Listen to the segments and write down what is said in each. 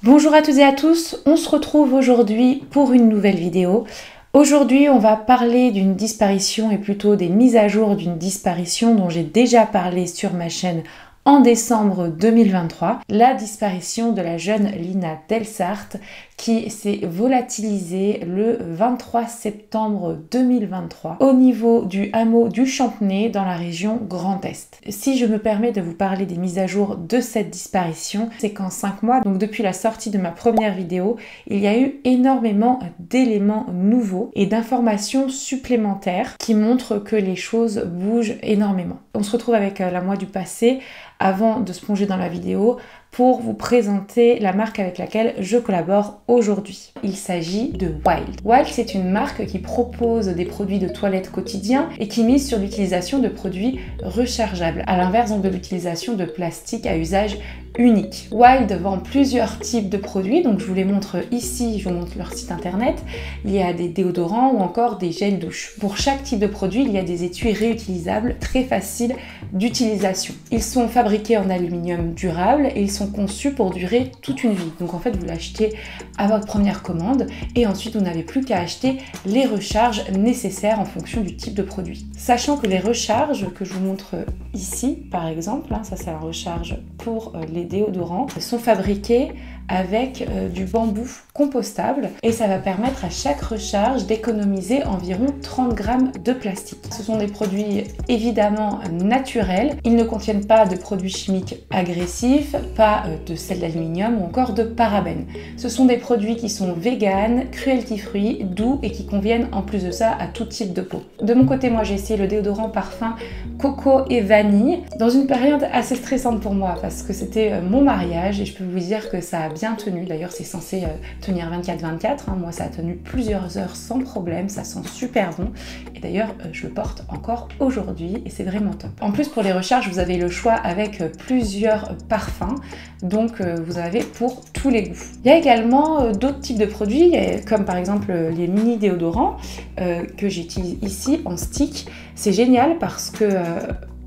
Bonjour à toutes et à tous, on se retrouve aujourd'hui pour une nouvelle vidéo. Aujourd'hui, on va parler d'une disparition et plutôt des mises à jour d'une disparition dont j'ai déjà parlé sur ma chaîne en décembre 2023, la disparition de la jeune Lina Delsart qui s'est volatilisée le 23 septembre 2023 au niveau du hameau du Champnay dans la région Grand Est. Si je me permets de vous parler des mises à jour de cette disparition, c'est qu'en 5 mois, donc depuis la sortie de ma première vidéo, il y a eu énormément d'éléments nouveaux et d'informations supplémentaires qui montrent que les choses bougent énormément. On se retrouve avec la moi du passé avant de se plonger dans la vidéo pour vous présenter la marque avec laquelle je collabore aujourd'hui. Il s'agit de Wild. Wild, c'est une marque qui propose des produits de toilette quotidiens et qui mise sur l'utilisation de produits rechargeables, à l'inverse de l'utilisation de plastique à usage unique. Wild vend plusieurs types de produits, donc je vous les montre ici, je vous montre leur site internet. Il y a des déodorants ou encore des gels douche. Pour chaque type de produit, il y a des étuis réutilisables très faciles d'utilisation. Ils sont fabriqués en aluminium durable et ils sont conçus pour durer toute une vie. Donc en fait, vous l'achetez à votre première commande et ensuite vous n'avez plus qu'à acheter les recharges nécessaires en fonction du type de produit. Sachant que les recharges que je vous montre ici, par exemple, ça c'est la recharge pour les déodorants, sont fabriqués avec du bambou compostable et ça va permettre à chaque recharge d'économiser environ 30 grammes de plastique. Ce sont des produits évidemment naturels, ils ne contiennent pas de produits chimiques agressifs, pas de sel d'aluminium ou encore de parabènes. Ce sont des produits qui sont véganes, cruelty-free, doux et qui conviennent en plus de ça à tout type de peau. De mon côté, moi j'ai essayé le déodorant parfum coco et vanille dans une période assez stressante pour moi parce que c'était mon mariage et je peux vous dire que ça a bien tenu. D'ailleurs, c'est censé tenir 24/24. Moi, ça a tenu plusieurs heures sans problème. Ça sent super bon. Et d'ailleurs, je le porte encore aujourd'hui et c'est vraiment top. En plus, pour les recharges, vous avez le choix avec plusieurs parfums. Donc, vous avez pour tous les goûts. Il y a également d'autres types de produits, comme par exemple les mini déodorants que j'utilise ici en stick. C'est génial parce que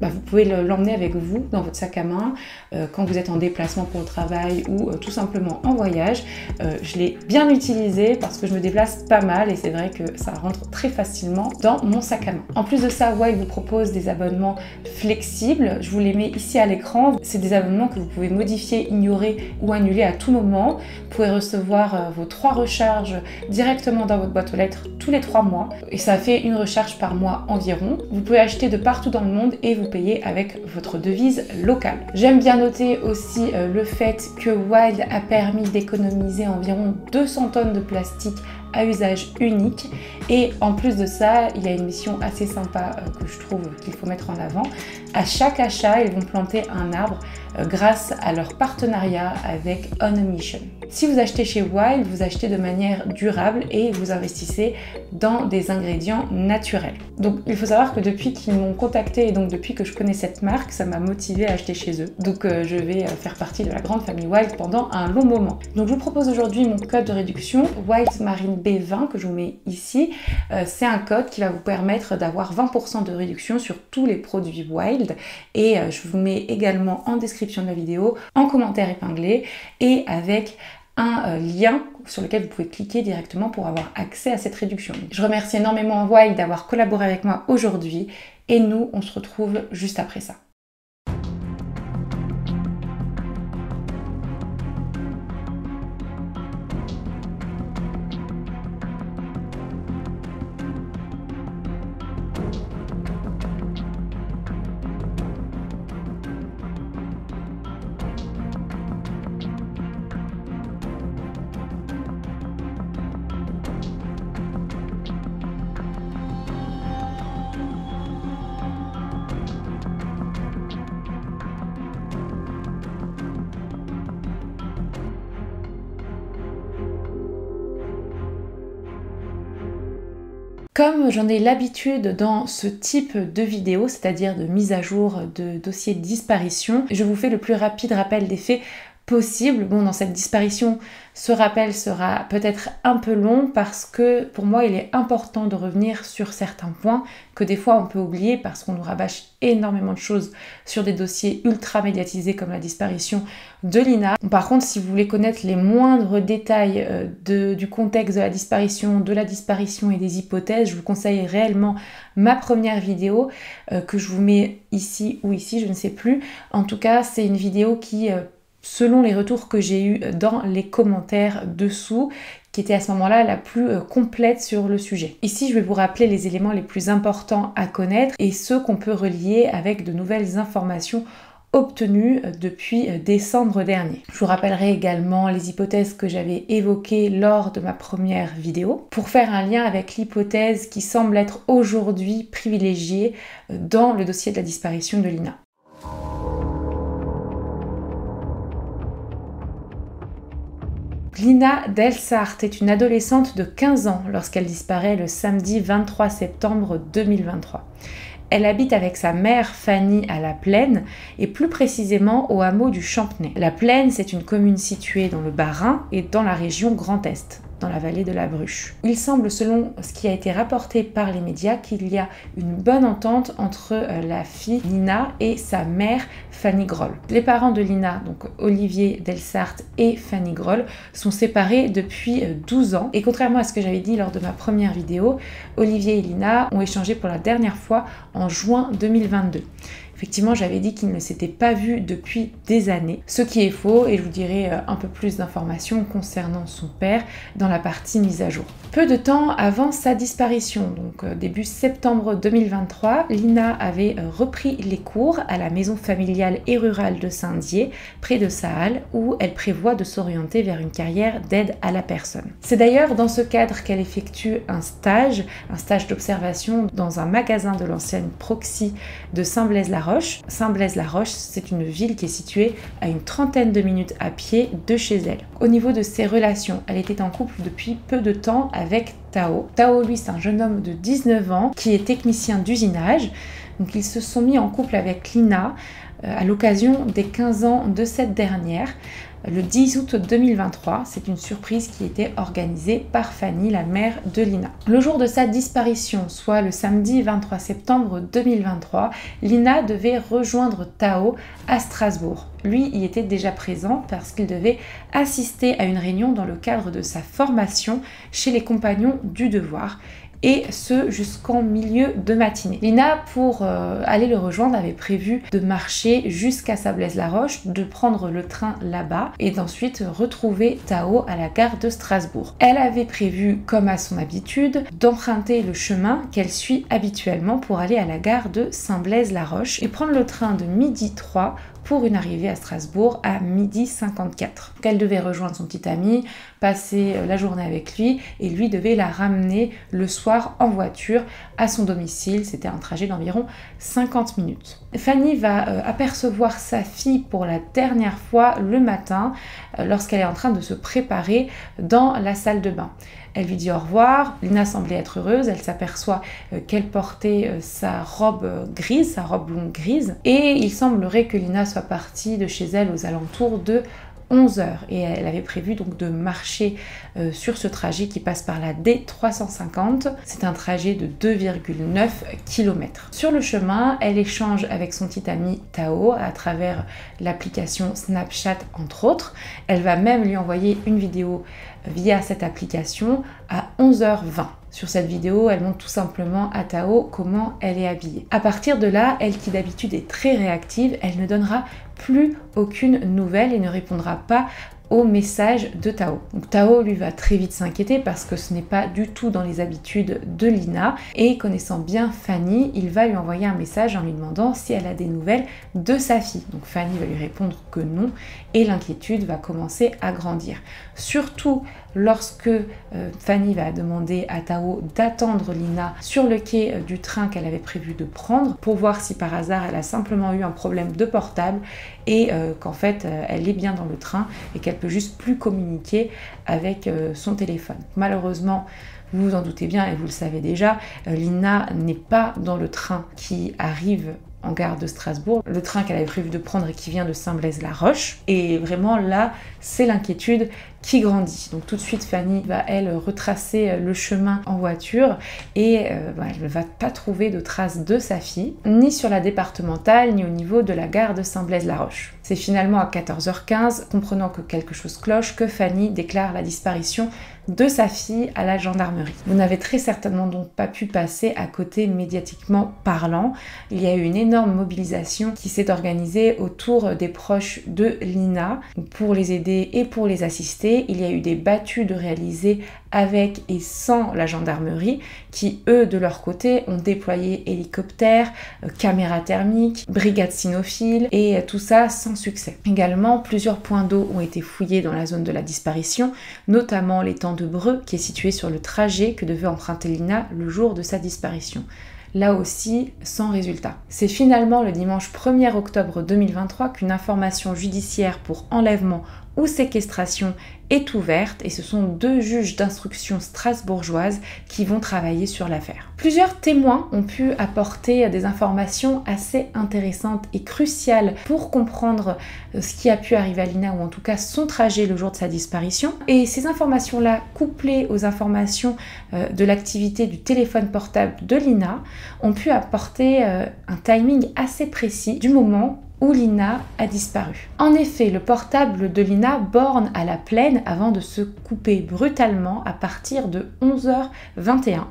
vous pouvez l'emmener avec vous dans votre sac à main quand vous êtes en déplacement pour le travail ou tout simplement en voyage. Je l'ai bien utilisé parce que je me déplace pas mal et c'est vrai que ça rentre très facilement dans mon sac à main. En plus de ça, Wild vous propose des abonnements flexibles. Je vous les mets ici à l'écran. C'est des abonnements que vous pouvez modifier, ignorer ou annuler à tout moment. Vous pouvez recevoir vos 3 recharges directement dans votre boîte aux lettres tous les 3 mois et ça fait une recharge par mois environ. Vous pouvez acheter de partout dans le monde et vous payer avec votre devise locale. J'aime bien noter aussi le fait que Wild a permis d'économiser environ 200 tonnes de plastique à usage unique et en plus de ça, il y a une mission assez sympa que je trouve qu'il faut mettre en avant. À chaque achat, ils vont planter un arbre grâce à leur partenariat avec On a Mission. Si vous achetez chez Wild, vous achetez de manière durable et vous investissez dans des ingrédients naturels. Donc il faut savoir que depuis qu'ils m'ont contacté et donc depuis que je connais cette marque, ça m'a motivée à acheter chez eux. Donc je vais faire partie de la grande famille Wild pendant un long moment. Donc je vous propose aujourd'hui mon code de réduction Wild Marine B20 que je vous mets ici. C'est un code qui va vous permettre d'avoir 20% de réduction sur tous les produits Wild et je vous mets également en description de la vidéo, en commentaire épinglé et avec un lien sur lequel vous pouvez cliquer directement pour avoir accès à cette réduction. Je remercie énormément Wild d'avoir collaboré avec moi aujourd'hui et nous, on se retrouve juste après ça. Comme j'en ai l'habitude dans ce type de vidéo, c'est-à-dire de mise à jour de dossiers de disparition, je vous fais le plus rapide rappel des faits possible. Bon, dans cette disparition, ce rappel sera peut-être un peu long parce que pour moi, il est important de revenir sur certains points que des fois on peut oublier parce qu'on nous rabâche énormément de choses sur des dossiers ultra médiatisés comme la disparition de Lina. Par contre, si vous voulez connaître les moindres détails du contexte de la disparition et des hypothèses, je vous conseille réellement ma première vidéo que je vous mets ici ou ici, je ne sais plus. En tout cas, c'est une vidéo qui, selon les retours que j'ai eus dans les commentaires dessous, qui était à ce moment-là la plus complète sur le sujet. Ici, je vais vous rappeler les éléments les plus importants à connaître et ceux qu'on peut relier avec de nouvelles informations obtenues depuis décembre dernier. Je vous rappellerai également les hypothèses que j'avais évoquées lors de ma première vidéo pour faire un lien avec l'hypothèse qui semble être aujourd'hui privilégiée dans le dossier de la disparition de Lina. Lina Delsart est une adolescente de 15 ans lorsqu'elle disparaît le samedi 23 septembre 2023. Elle habite avec sa mère Fanny à La Plaine et plus précisément au hameau du Champnay. La Plaine, c'est une commune située dans le Bas-Rhin et dans la région Grand Est, dans la vallée de la Bruche. Il semble, selon ce qui a été rapporté par les médias, qu'il y a une bonne entente entre la fille Lina et sa mère Fanny Groll. Les parents de Lina, donc Olivier Delsart et Fanny Groll, sont séparés depuis 12 ans. Et contrairement à ce que j'avais dit lors de ma première vidéo, Olivier et Lina ont échangé pour la dernière fois en juin 2022. Effectivement, j'avais dit qu'ils ne s'étaient pas vus depuis des années, ce qui est faux, et je vous dirai un peu plus d'informations concernant son père dans la partie mise à jour. Peu de temps avant sa disparition, donc début septembre 2023, Lina avait repris les cours à la maison familiale et rurale de Saint-Dié, près de Saal, où elle prévoit de s'orienter vers une carrière d'aide à la personne. C'est d'ailleurs dans ce cadre qu'elle effectue un stage d'observation dans un magasin de l'enseigne Proxy de Saint-Blaise-la-Roche. Saint-Blaise-la-Roche, c'est une ville qui est située à une trentaine de minutes à pied de chez elle. Au niveau de ses relations, elle était en couple depuis peu de temps avec Tao. Tao, lui, c'est un jeune homme de 19 ans qui est technicien d'usinage. Donc ils se sont mis en couple avec Lina à l'occasion des 15 ans de cette dernière. Le 10 août 2023, c'est une surprise qui était organisée par Fanny, la mère de Lina. Le jour de sa disparition, soit le samedi 23 septembre 2023, Lina devait rejoindre Tao à Strasbourg. Lui y était déjà présent parce qu'il devait assister à une réunion dans le cadre de sa formation chez les compagnons du devoir. Et ce jusqu'en milieu de matinée. Lina, pour aller le rejoindre, avait prévu de marcher jusqu'à Saint-Blaise-la-Roche, de prendre le train là-bas et d'ensuite retrouver Tao à la gare de Strasbourg. Elle avait prévu, comme à son habitude, d'emprunter le chemin qu'elle suit habituellement pour aller à la gare de Saint-Blaise-la-Roche et prendre le train de midi 3 pour une arrivée à Strasbourg à midi 54. Elle devait rejoindre son petit ami, passer la journée avec lui et lui devait la ramener le soir en voiture à son domicile. C'était un trajet d'environ 50 minutes. Fanny va apercevoir sa fille pour la dernière fois le matin lorsqu'elle est en train de se préparer dans la salle de bain. Elle lui dit au revoir. Lina semblait être heureuse. Elle s'aperçoit qu'elle portait sa robe grise, sa robe longue grise. Et il semblerait que Lina soit partie de chez elle aux alentours de 11h. Et elle avait prévu donc de marcher sur ce trajet qui passe par la D350. C'est un trajet de 2,9 km. Sur le chemin, elle échange avec son petit ami Tao à travers l'application Snapchat entre autres. Elle va même lui envoyer une vidéo via cette application à 11h20. Sur cette vidéo, elle montre tout simplement à Tao comment elle est habillée. À partir de là, elle qui d'habitude est très réactive, elle ne donnera plus aucune nouvelle et ne répondra pas au message de Tao. Donc Tao lui va très vite s'inquiéter parce que ce n'est pas du tout dans les habitudes de Lina et connaissant bien Fanny, il va lui envoyer un message en lui demandant si elle a des nouvelles de sa fille. Donc Fanny va lui répondre que non et l'inquiétude va commencer à grandir. Surtout lorsque Fanny va demander à Tao d'attendre Lina sur le quai du train qu'elle avait prévu de prendre pour voir si par hasard elle a simplement eu un problème de portable et qu'en fait elle est bien dans le train et qu'elle peut juste plus communiquer avec son téléphone. Malheureusement, vous vous en doutez bien et vous le savez déjà, Lina n'est pas dans le train qui arrive en gare de Strasbourg, le train qu'elle avait prévu de prendre et qui vient de Saint-Blaise-la-Roche. Et vraiment là, c'est l'inquiétude qui grandit. Donc tout de suite, Fanny va, elle, retracer le chemin en voiture et elle ne va pas trouver de traces de sa fille, ni sur la départementale, ni au niveau de la gare de Saint-Blaise-la-Roche. C'est finalement à 14h15, comprenant que quelque chose cloche, que Fanny déclare la disparition de sa fille à la gendarmerie. Vous n'avez très certainement donc pas pu passer à côté médiatiquement parlant. Il y a eu une énorme mobilisation qui s'est organisée autour des proches de Lina pour les aider et pour les assister. Il y a eu des battues de réaliser avec et sans la gendarmerie qui, eux, de leur côté, ont déployé hélicoptères, caméras thermiques, brigades cynophiles et tout ça sans succès. Également, plusieurs points d'eau ont été fouillés dans la zone de la disparition, notamment l'étang de Breux qui est situé sur le trajet que devait emprunter Lina le jour de sa disparition. Là aussi, sans résultat. C'est finalement le dimanche 1er octobre 2023 qu'une information judiciaire pour enlèvement ou séquestration est ouverte et ce sont 2 juges d'instruction strasbourgeoises qui vont travailler sur l'affaire. Plusieurs témoins ont pu apporter des informations assez intéressantes et cruciales pour comprendre ce qui a pu arriver à Lina ou en tout cas son trajet le jour de sa disparition. Et ces informations-là, couplées aux informations de l'activité du téléphone portable de Lina, ont pu apporter un timing assez précis du moment où Lina a disparu. En effet, le portable de Lina borne à la plaine avant de se couper brutalement à partir de 11h21,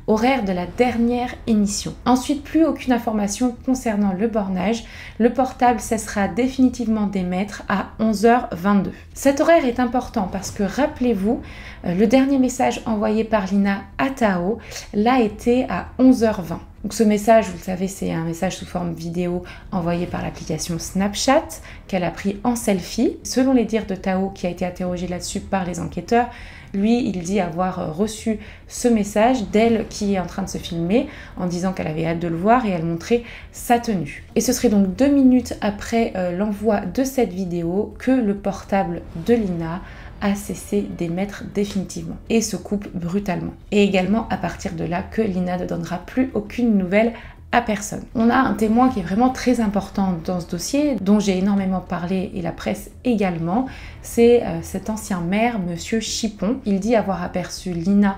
horaire de la dernière émission. Ensuite, plus aucune information concernant le bornage. Le portable cessera définitivement d'émettre à 11h22. Cet horaire est important parce que, rappelez-vous, le dernier message envoyé par Lina à Tao l'a été à 11h20. Donc ce message, vous le savez, c'est un message sous forme vidéo envoyé par l'application Snapchat qu'elle a pris en selfie. Selon les dires de Tao, qui a été interrogé là-dessus par les enquêteurs, lui, il dit avoir reçu ce message d'elle qui est en train de se filmer en disant qu'elle avait hâte de le voir et elle montrait sa tenue. Et ce serait donc 2 minutes après l'envoi de cette vidéo que le portable de Lina a cessé d'émettre définitivement et se coupe brutalement. Et également à partir de là que Lina ne donnera plus aucune nouvelle à personne. On a un témoin qui est vraiment très important dans ce dossier, dont j'ai énormément parlé et la presse également, c'est cet ancien maire, monsieur Chipon. Il dit avoir aperçu Lina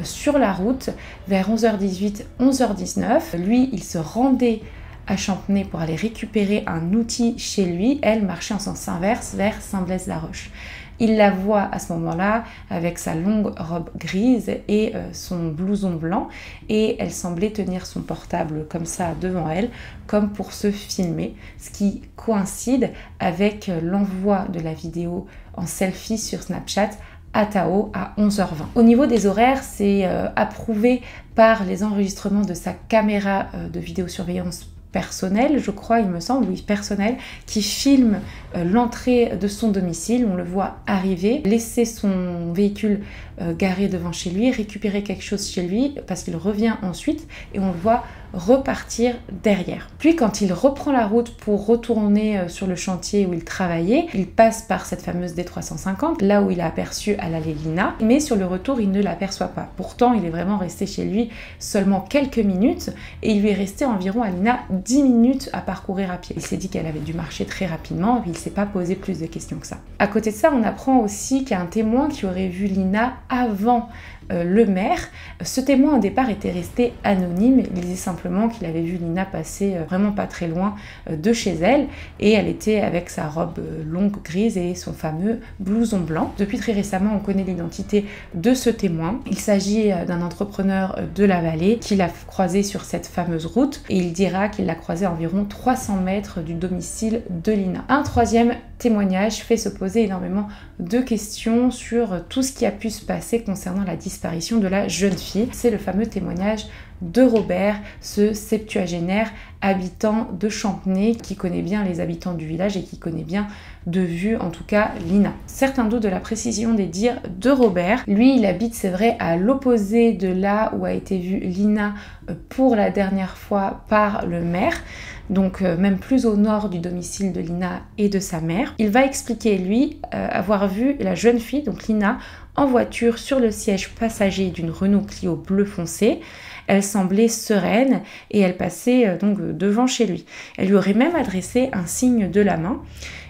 sur la route vers 11h18, 11h19. Lui, il se rendait à Champnay pour aller récupérer un outil chez lui. Elle marchait en sens inverse vers Saint-Blaise-la-Roche. Il la voit à ce moment-là avec sa longue robe grise et son blouson blanc et elle semblait tenir son portable comme ça devant elle, comme pour se filmer, ce qui coïncide avec l'envoi de la vidéo en selfie sur Snapchat à Tao à 11h20. Au niveau des horaires, c'est approuvé par les enregistrements de sa caméra de vidéosurveillance personnel, je crois, il me semble, oui, personnel, qui filme l'entrée de son domicile. On le voit arriver, laisser son véhicule garé devant chez lui, récupérer quelque chose chez lui, parce qu'il revient ensuite, et on le voit repartir derrière. Puis quand il reprend la route pour retourner sur le chantier où il travaillait, il passe par cette fameuse D350, là où il a aperçu à l'allée Lina, mais sur le retour, il ne l'aperçoit pas. Pourtant, il est vraiment resté chez lui seulement quelques minutes, et il lui est resté environ à Lina 10 minutes à parcourir à pied. Il s'est dit qu'elle avait dû marcher très rapidement, et il ne s'est pas posé plus de questions que ça. À côté de ça, on apprend aussi qu'il y a un témoin qui aurait vu Lina avant le maire. Ce témoin au départ était resté anonyme, il disait simplement qu'il avait vu Lina passer vraiment pas très loin de chez elle et elle était avec sa robe longue grise et son fameux blouson blanc. Depuis très récemment, on connaît l'identité de ce témoin. Il s'agit d'un entrepreneur de la vallée qui l'a croisé sur cette fameuse route et il dira qu'il l'a croisé à environ 300 mètres du domicile de Lina. Un troisième témoignage fait se poser énormément de questions sur tout ce qui a pu se passer concernant la disparition de la jeune fille. C'est le fameux témoignage de Robert, ce septuagénaire habitant de Champnay qui connaît bien les habitants du village et qui connaît bien de vue en tout cas Lina. Certains doutent de la précision des dires de Robert. Lui, il habite, c'est vrai, à l'opposé de là où a été vue Lina pour la dernière fois par le maire. donc même plus au nord du domicile de Lina et de sa mère. Il va expliquer, lui, avoir vu la jeune fille, donc Lina, en voiture sur le siège passager d'une Renault Clio bleu foncé. Elle semblait sereine et elle passait donc devant chez lui. Elle lui aurait même adressé un signe de la main.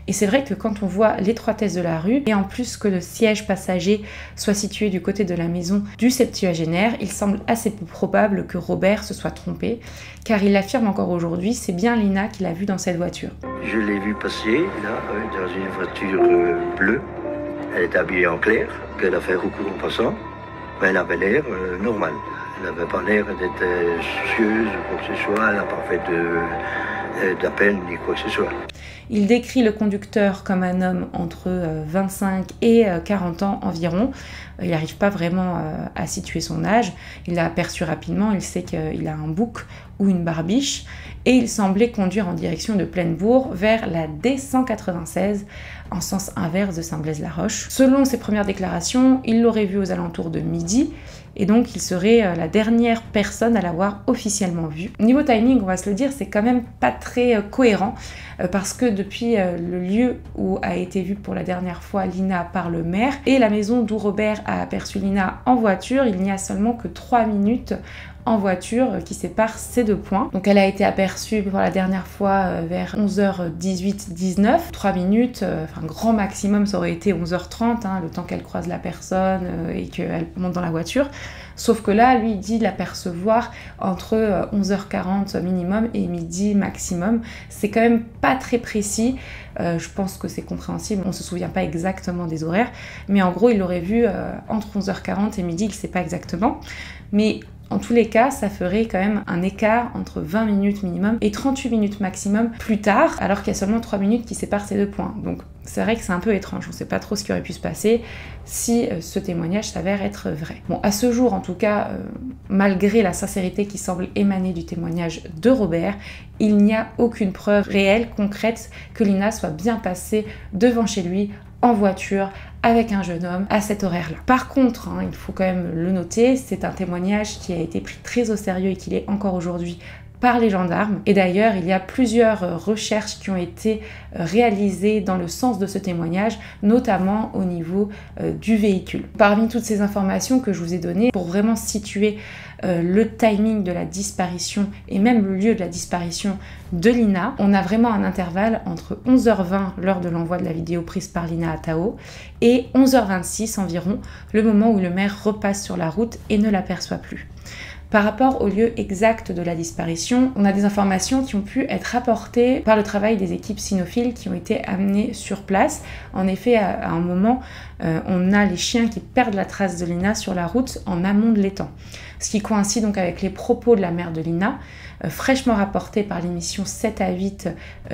Et c'est vrai que quand on voit l'étroitesse de la rue, et en plus que le siège passager soit situé du côté de la maison du septuagénaire, il semble assez peu probable que Robert se soit trompé, car il affirme encore aujourd'hui, c'est bien Lina qui l'a vue dans cette voiture. Je l'ai vue passer, là, dans une voiture bleue. Elle était habillée en clair, qu'elle a fait recours en passant, mais elle avait l'air normal. Elle n'avait pas l'air d'être soucieuse ou quoi que ce soit, elle n'a pas fait d'appel ni quoi que ce soit. Il décrit le conducteur comme un homme entre 25 et 40 ans environ. Il n'arrive pas vraiment à situer son âge. Il l'a aperçu rapidement, il sait qu'il a un bouc ou une barbiche. Et il semblait conduire en direction de Plainebourg vers la D196 en sens inverse de Saint-Blaise-la-Roche. Selon ses premières déclarations, il l'aurait vu aux alentours de midi. Et donc, il serait la dernière personne à l'avoir officiellement vu. Niveau timing, on va se le dire, c'est quand même pas très cohérent parce que depuis le lieu où a été vue pour la dernière fois Lina par le maire et la maison d'où Robert a aperçu Lina en voiture, il n'y a seulement que 3 minutes en voiture qui sépare ces deux points. Donc elle a été aperçue pour la dernière fois vers 11h18-19, 3 minutes, enfin grand maximum ça aurait été 11h30, le temps qu'elle croise la personne et qu'elle monte dans la voiture. Sauf que là, lui, il dit l'apercevoir entre 11h40 minimum et midi maximum. C'est quand même pas très précis. Je pense que c'est compréhensible. On ne se souvient pas exactement des horaires. Mais en gros, il l'aurait vu entre 11h40 et midi, il ne sait pas exactement. Mais en tous les cas, ça ferait quand même un écart entre 20 minutes minimum et 38 minutes maximum plus tard, alors qu'il y a seulement 3 minutes qui séparent ces deux points. Donc c'est vrai que c'est un peu étrange, on ne sait pas trop ce qui aurait pu se passer si ce témoignage s'avère être vrai. Bon, à ce jour en tout cas, malgré la sincérité qui semble émaner du témoignage de Robert, il n'y a aucune preuve réelle, concrète, que Lina soit bien passée devant chez lui en voiture avec un jeune homme à cet horaire-là. Par contre, il faut quand même le noter, c'est un témoignage qui a été pris très au sérieux et qui l'est encore aujourd'hui par les gendarmes. Et d'ailleurs, il y a plusieurs recherches qui ont été réalisées dans le sens de ce témoignage, notamment au niveau du véhicule. Parmi toutes ces informations que je vous ai données, pour vraiment situer le timing de la disparition et même le lieu de la disparition de Lina, on a vraiment un intervalle entre 11h20, l'heure de l'envoi de la vidéo prise par Lina à Tao, et 11h26 environ, le moment où le maire repasse sur la route et ne l'aperçoit plus. Par rapport au lieu exact de la disparition, on a des informations qui ont pu être rapportées par le travail des équipes cynophiles qui ont été amenées sur place. En effet, à un moment, on a les chiens qui perdent la trace de Lina sur la route en amont de l'étang. Ce qui coïncide donc avec les propos de la mère de Lina, fraîchement rapportés par l'émission 7 à 8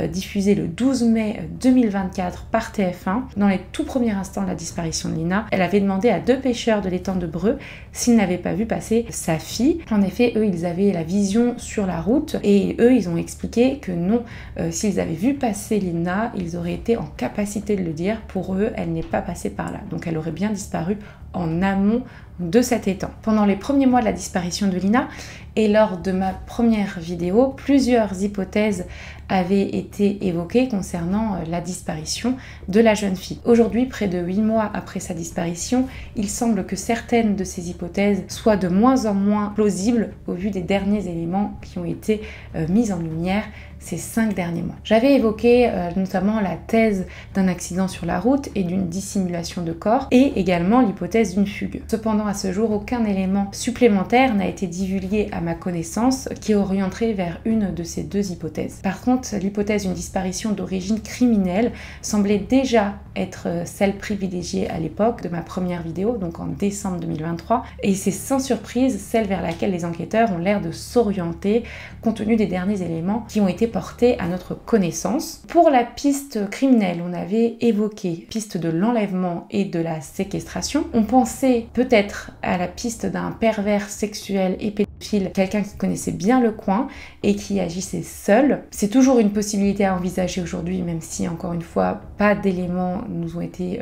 diffusée le 12 mai 2024 par TF1. Dans les tout premiers instants de la disparition de Lina, elle avait demandé à 2 pêcheurs de l'étang de Breux s'ils n'avaient pas vu passer sa fille. En effet, eux, ils avaient la vision sur la route et eux, ils ont expliqué que non, s'ils avaient vu passer Lina, ils auraient été en capacité de le dire. Pour eux, elle n'est pas passée par là. Donc elle aurait bien disparu en amont de cet étang. Pendant les premiers mois de la disparition de Lina et lors de ma première vidéo, plusieurs hypothèses avaient été évoquées concernant la disparition de la jeune fille. Aujourd'hui, près de 8 mois après sa disparition, il semble que certaines de ces hypothèses soient de moins en moins plausibles au vu des derniers éléments qui ont été mis en lumière ces 5 derniers mois. J'avais évoqué notamment la thèse d'un accident sur la route et d'une dissimulation de corps et également l'hypothèse d'une fugue. Cependant, à ce jour, aucun élément supplémentaire n'a été divulgué à ma connaissance qui orienterait vers une de ces deux hypothèses. Par contre, l'hypothèse d'une disparition d'origine criminelle semblait déjà être celle privilégiée à l'époque de ma première vidéo, donc en décembre 2023, et c'est sans surprise celle vers laquelle les enquêteurs ont l'air de s'orienter compte tenu des derniers éléments qui ont été portés à notre connaissance. Pour la piste criminelle, on avait évoqué piste de l'enlèvement et de la séquestration. On pensait peut-être à la piste d'un pervers sexuel et pédophile, quelqu'un qui connaissait bien le coin et qui agissait seul. C'est toujours une possibilité à envisager aujourd'hui, même si, encore une fois, pas d'éléments nous ont été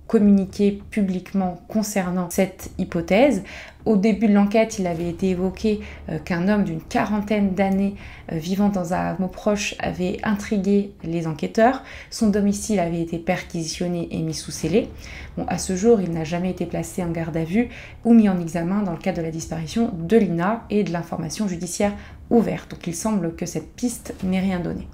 communiqué publiquement concernant cette hypothèse. Au début de l'enquête, il avait été évoqué qu'un homme d'une quarantaine d'années vivant dans un hameau proche avait intrigué les enquêteurs. Son domicile avait été perquisitionné et mis sous scellé. Bon, à ce jour, il n'a jamais été placé en garde à vue ou mis en examen dans le cadre de la disparition de Lina et de l'information judiciaire ouverte. Donc il semble que cette piste n'ait rien donné.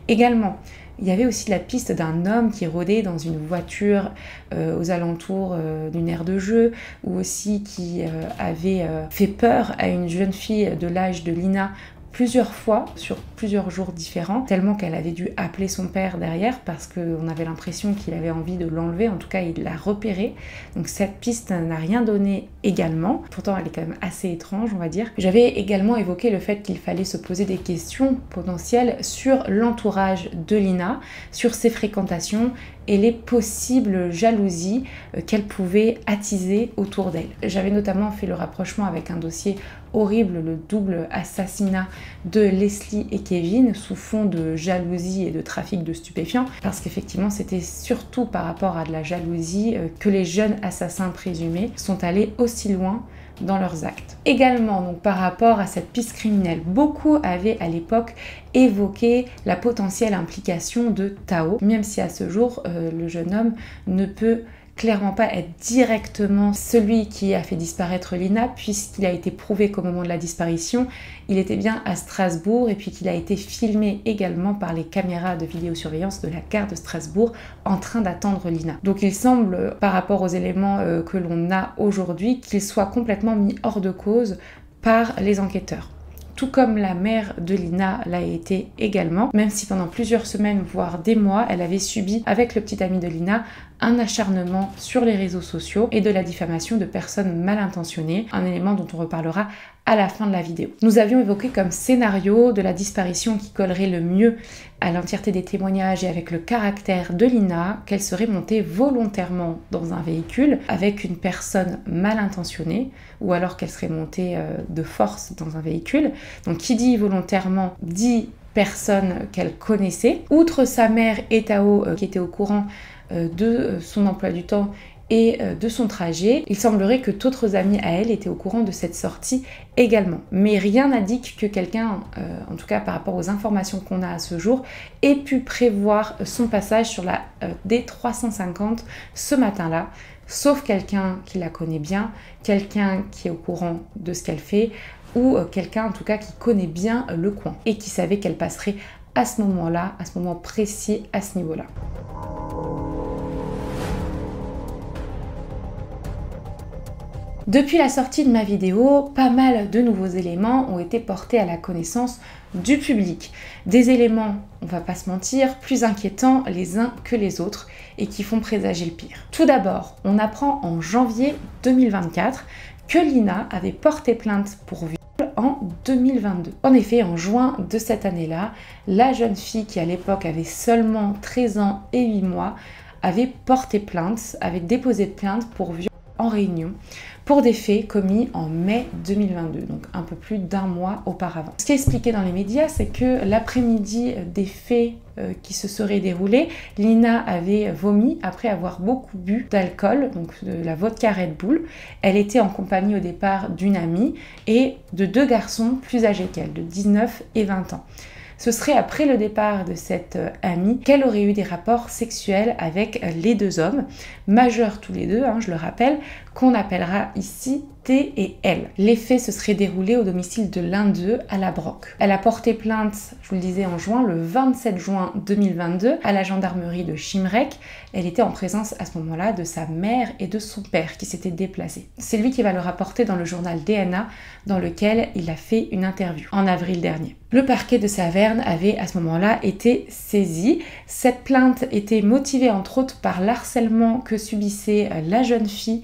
Également, il y avait aussi la piste d'un homme qui rôdait dans une voiture aux alentours d'une aire de jeu, ou aussi qui avait fait peur à une jeune fille de l'âge de Lina plusieurs fois, sur plusieurs jours différents, tellement qu'elle avait dû appeler son père derrière parce qu'on avait l'impression qu'il avait envie de l'enlever, en tout cas il l'a repérée. Donc cette piste n'a rien donné également, pourtant elle est quand même assez étrange on va dire. J'avais également évoqué le fait qu'il fallait se poser des questions potentielles sur l'entourage de Lina, sur ses fréquentations et les possibles jalousies qu'elle pouvait attiser autour d'elle. J'avais notamment fait le rapprochement avec un dossier horrible, le double assassinat de Leslie et Kevin sous fond de jalousie et de trafic de stupéfiants, parce qu'effectivement c'était surtout par rapport à de la jalousie que les jeunes assassins présumés sont allés aussi loin dans leurs actes. Également, donc par rapport à cette piste criminelle, beaucoup avaient à l'époque évoqué la potentielle implication de Tao, même si à ce jour, le jeune homme ne peut clairement pas être directement celui qui a fait disparaître Lina, puisqu'il a été prouvé qu'au moment de la disparition, il était bien à Strasbourg et puis qu'il a été filmé également par les caméras de vidéosurveillance de la gare de Strasbourg en train d'attendre Lina. Donc il semble, par rapport aux éléments que l'on a aujourd'hui, qu'il soit complètement mis hors de cause par les enquêteurs. Tout comme la mère de Lina l'a été également, même si pendant plusieurs semaines, voire des mois, elle avait subi, avec le petit ami de Lina, un acharnement sur les réseaux sociaux et de la diffamation de personnes mal intentionnées, un élément dont on reparlera à la fin de la vidéo. Nous avions évoqué comme scénario de la disparition qui collerait le mieux à l'entièreté des témoignages et avec le caractère de Lina, qu'elle serait montée volontairement dans un véhicule avec une personne mal intentionnée, ou alors qu'elle serait montée de force dans un véhicule. Donc qui dit volontairement dit personne qu'elle connaissait. Outre sa mère et Tao qui étaient au courant de son emploi du temps et de son trajet, il semblerait que d'autres amis à elle étaient au courant de cette sortie également. Mais rien n'indique que quelqu'un, en tout cas par rapport aux informations qu'on a à ce jour, ait pu prévoir son passage sur la D350 ce matin-là, sauf quelqu'un qui la connaît bien, quelqu'un qui est au courant de ce qu'elle fait, ou quelqu'un en tout cas qui connaît bien le coin et qui savait qu'elle passerait à ce moment-là, à ce moment précis, à ce niveau-là. Depuis la sortie de ma vidéo, pas mal de nouveaux éléments ont été portés à la connaissance du public. Des éléments, on va pas se mentir, plus inquiétants les uns que les autres et qui font présager le pire. Tout d'abord, on apprend en janvier 2024 que Lina avait porté plainte pour viol en 2022. En effet, en juin de cette année-là, la jeune fille qui à l'époque avait seulement 13 ans et 8 mois avait porté plainte, avait déposé plainte pour viol en Réunion pour des faits commis en mai 2022, donc un peu plus d'un mois auparavant. Ce qui est expliqué dans les médias, c'est que l'après-midi des faits qui se seraient déroulés, Lina avait vomi après avoir beaucoup bu d'alcool, donc de la vodka Red Bull. Elle était en compagnie au départ d'une amie et de deux garçons plus âgés qu'elle, de 19 et 20 ans. Ce serait après le départ de cette amie qu'elle aurait eu des rapports sexuels avec les deux hommes, majeurs tous les deux, je le rappelle, qu'on appellera ici T et L. Les faits se seraient déroulés au domicile de l'un d'eux à La Broque. Elle a porté plainte, je vous le disais en juin, le 27 juin 2022 à la gendarmerie de Chimrec. Elle était en présence à ce moment-là de sa mère et de son père qui s'étaient déplacés. C'est lui qui va le rapporter dans le journal DNA dans lequel il a fait une interview en avril dernier. Le parquet de Saverne avait à ce moment-là été saisi. Cette plainte était motivée entre autres par l'harcèlement que subissait la jeune fille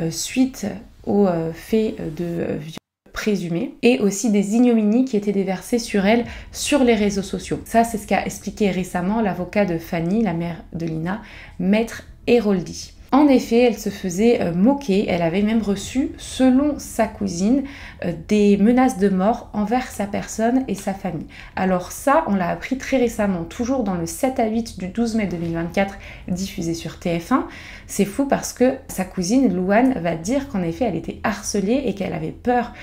suite aux faits de viol présumés et aussi des ignominies qui étaient déversées sur elle sur les réseaux sociaux. Ça, c'est ce qu'a expliqué récemment l'avocat de Fanny, la mère de Lina, Maître Héroldi. En effet, elle se faisait moquer, elle avait même reçu, selon sa cousine, des menaces de mort envers sa personne et sa famille. Alors ça, on l'a appris très récemment, toujours dans le 7 à 8 du 12 mai 2024, diffusé sur TF1. C'est fou parce que sa cousine, Louane, va dire qu'en effet, elle était harcelée et qu'elle avait peur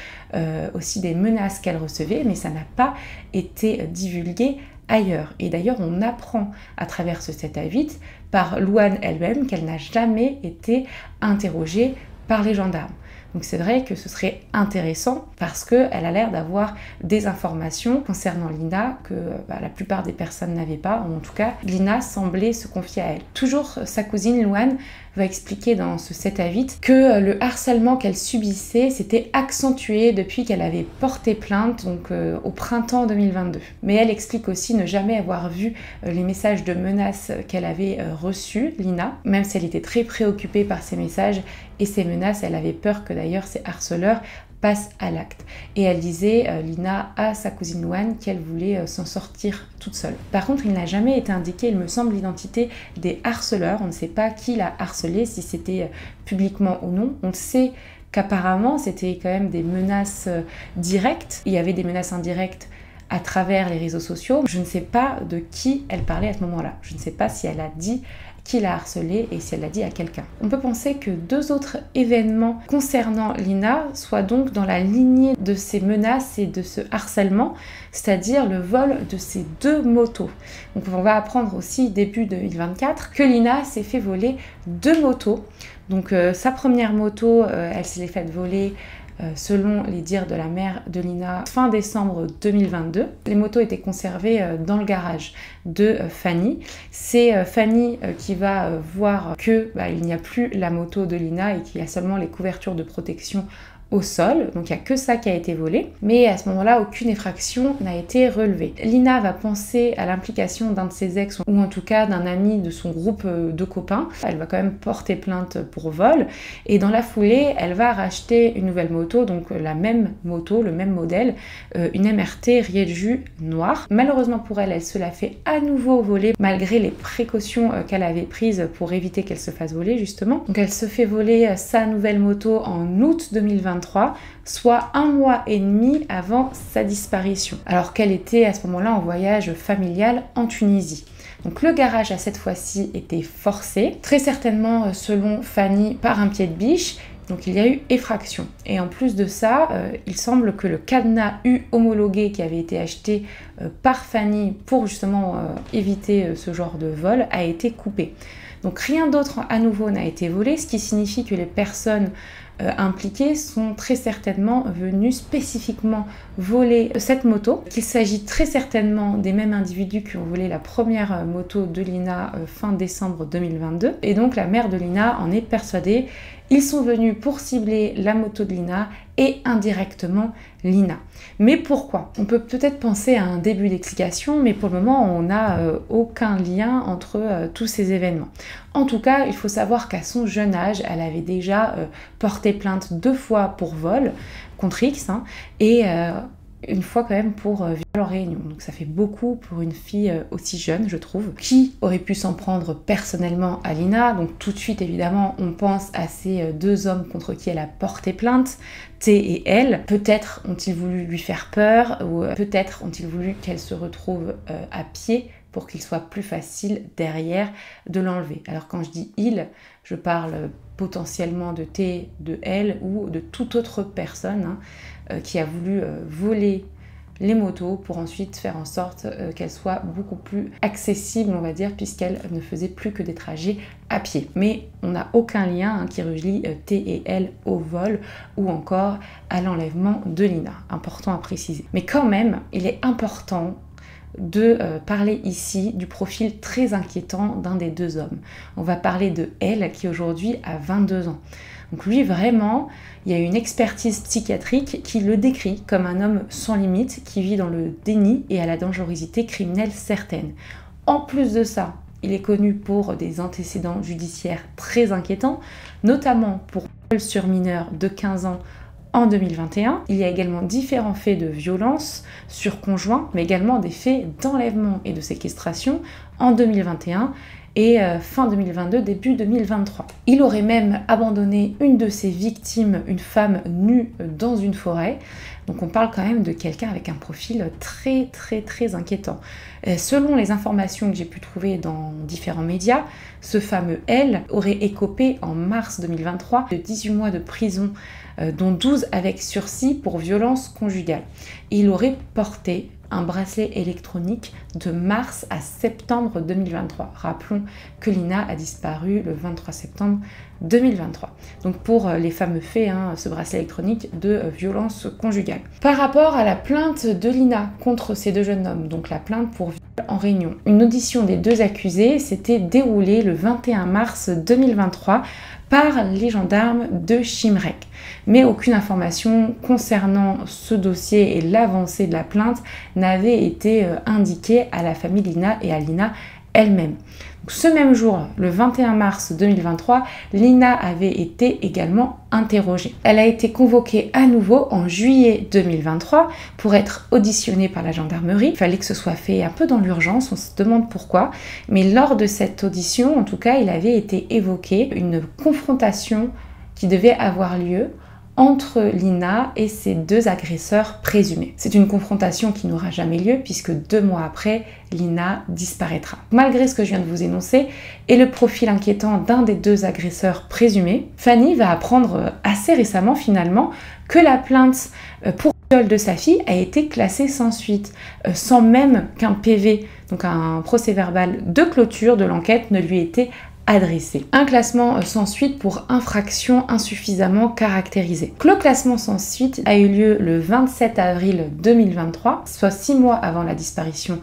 aussi des menaces qu'elle recevait, mais ça n'a pas été divulgué ailleurs. Et d'ailleurs, on apprend à travers ce 7 à 8 par Louane elle-même qu'elle n'a jamais été interrogée par les gendarmes. Donc c'est vrai que ce serait intéressant parce qu'elle a l'air d'avoir des informations concernant Lina que la plupart des personnes n'avaient pas. En tout cas, Lina semblait se confier à elle. Toujours sa cousine Louane va expliquer dans ce 7 à 8 que le harcèlement qu'elle subissait s'était accentué depuis qu'elle avait porté plainte, donc au printemps 2022. Mais elle explique aussi ne jamais avoir vu les messages de menaces qu'elle avait reçus, Lina, même si elle était très préoccupée par ces messages et ces menaces, elle avait peur que d'ailleurs ces harceleurs passe à l'acte. Et elle disait, Lina, à sa cousine Louane, qu'elle voulait s'en sortir toute seule. Par contre, il n'a jamais été indiqué, il me semble, l'identité des harceleurs. On ne sait pas qui l'a harcelé, si c'était publiquement ou non. On sait qu'apparemment, c'était quand même des menaces directes. Il y avait des menaces indirectes à travers les réseaux sociaux. Je ne sais pas de qui elle parlait à ce moment-là. Je ne sais pas si elle a dit qui l'a harcelée et si elle l'a dit à quelqu'un. On peut penser que 2 autres événements concernant Lina soient donc dans la lignée de ces menaces et de ce harcèlement, c'est-à-dire le vol de ces 2 motos. Donc on va apprendre aussi début 2024 que Lina s'est fait voler 2 motos. Donc sa première moto, elle s'est faite voler selon les dires de la mère de Lina, fin décembre 2022. Les motos étaient conservées dans le garage de Fanny. C'est Fanny qui va voir que il n'y a plus la moto de Lina et qu'il y a seulement les couvertures de protection au sol, donc il n'y a que ça qui a été volé, mais à ce moment-là, aucune effraction n'a été relevée. Lina va penser à l'implication d'un de ses ex, ou en tout cas d'un ami de son groupe de copains. Elle va quand même porter plainte pour vol, et dans la foulée, elle va racheter une nouvelle moto, donc la même moto, le même modèle, une MRT Rieju noire. Malheureusement pour elle, elle se la fait à nouveau voler, malgré les précautions qu'elle avait prises pour éviter qu'elle se fasse voler, justement. Donc elle se fait voler sa nouvelle moto en août 2023, soit 1 mois et demi avant sa disparition, alors qu'elle était à ce moment-là en voyage familial en Tunisie. Donc le garage à cette fois-ci était forcé, très certainement selon Fanny par un pied de biche. Donc il y a eu effraction. Et en plus de ça, il semble que le cadenas U homologué qui avait été acheté par Fanny pour justement éviter ce genre de vol a été coupé. Donc rien d'autre à nouveau n'a été volé, ce qui signifie que les personnes impliqués sont très certainement venus spécifiquement voler cette moto, qu'il s'agit très certainement des mêmes individus qui ont volé la première moto de Lina fin décembre 2022. Et donc la mère de Lina en est persuadée. Ils sont venus pour cibler la moto de Lina et indirectement Lina. Mais pourquoi? On peut peut-être penser à un début d'explication, mais pour le moment, on n'a aucun lien entre tous ces événements. En tout cas, il faut savoir qu'à son jeune âge, elle avait déjà porté plainte 2 fois pour vol contre X, et une fois quand même pour viol en réunion. Donc ça fait beaucoup pour une fille aussi jeune, je trouve. Qui aurait pu s'en prendre personnellement à Lina? Donc tout de suite, évidemment, on pense à ces 2 hommes contre qui elle a porté plainte, T et L. Peut-être ont-ils voulu lui faire peur, ou peut-être ont-ils voulu qu'elle se retrouve à pied pour qu'il soit plus facile derrière de l'enlever. Alors quand je dis il, je parle potentiellement de T, de L ou de toute autre personne qui a voulu voler les motos pour ensuite faire en sorte qu'elles soient beaucoup plus accessibles, on va dire, puisqu'elles ne faisaient plus que des trajets à pied. Mais on n'a aucun lien qui relie T et L au vol ou encore à l'enlèvement de Lina. Important à préciser. Mais quand même, il est important de parler ici du profil très inquiétant d'un des 2 hommes. On va parler de L qui aujourd'hui a 22 ans. Donc lui vraiment, il y a une expertise psychiatrique qui le décrit comme un homme sans limite qui vit dans le déni et à la dangerosité criminelle certaine. En plus de ça, il est connu pour des antécédents judiciaires très inquiétants, notamment pour viol sur mineur de 15 ans en 2021. Il y a également différents faits de violence sur conjoint, mais également des faits d'enlèvement et de séquestration en 2021 et fin 2022, début 2023. Il aurait même abandonné une de ses victimes, une femme nue dans une forêt. Donc on parle quand même de quelqu'un avec un profil très inquiétant. Selon les informations que j'ai pu trouver dans différents médias, ce fameux L aurait écopé en mars 2023 de 18 mois de prison, dont 12 avec sursis pour violence conjugale. Il aurait porté un bracelet électronique de mars à septembre 2023. Rappelons que Lina a disparu le 23 septembre 2023. Donc pour les fameux faits, ce bracelet électronique de violence conjugale. Par rapport à la plainte de Lina contre ces deux jeunes hommes, donc la plainte pour viol en réunion, une audition des deux accusés s'était déroulée le 21 mars 2023 par les gendarmes de Chimrec. Mais aucune information concernant ce dossier et l'avancée de la plainte n'avait été indiquée à la famille Lina et à Lina elle-même. Ce même jour, le 21 mars 2023, Lina avait été également interrogée. Elle a été convoquée à nouveau en juillet 2023 pour être auditionnée par la gendarmerie. Il fallait que ce soit fait un peu dans l'urgence, on se demande pourquoi. Mais lors de cette audition, en tout cas, il avait été évoqué une confrontation qui devait avoir lieu entre Lina et ses deux agresseurs présumés. C'est une confrontation qui n'aura jamais lieu puisque 2 mois après, Lina disparaîtra. Malgré ce que je viens de vous énoncer et le profil inquiétant d'un des deux agresseurs présumés, Fanny va apprendre assez récemment finalement que la plainte pour viol de sa fille a été classée sans suite, sans même qu'un PV, donc un procès-verbal de clôture de l'enquête, ne lui ait été adressé. Un classement sans suite pour infraction insuffisamment caractérisée. Le classement sans suite a eu lieu le 27 avril 2023, soit 6 mois avant la disparition